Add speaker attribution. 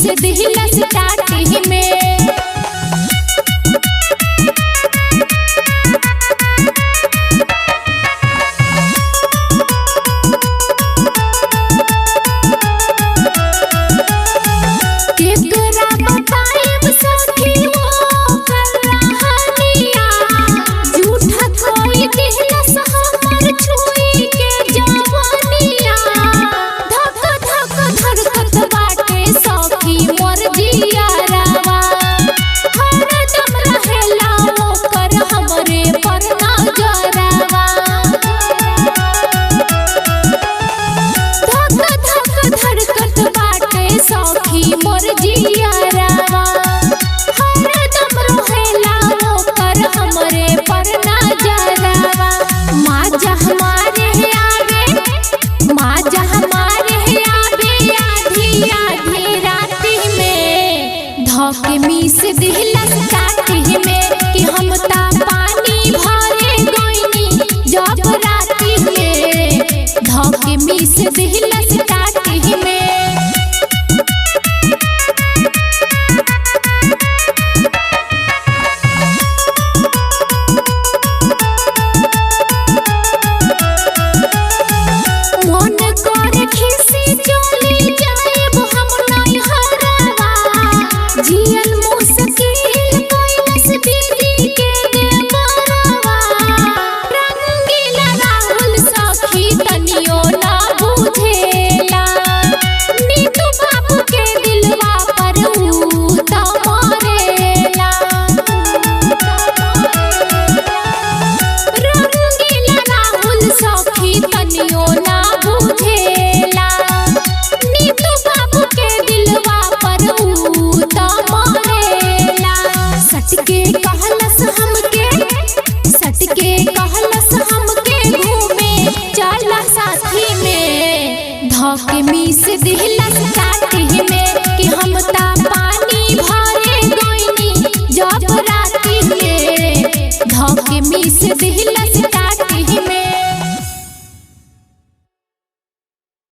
Speaker 1: दिलस टाटी में। धोके मीस दिलस टाटी में कि हम ता पानी भरे गोइनी जब राती में। धोके मीस दिलस टाटी में। जियल मुश्किल कोइलस दीदी के देवरवा रंगीला राहुल सखी तनियो ना बुझेला। नीतू बाबू के दिलवा पर ऊ त मरेला। रंगीला राहुल सखी तनियो ना बुझेला। नीतू बाबू के दिलवा पर सटके कहलस हमके घूमे चला साथी में। धोके मीस दिलस टाटी में।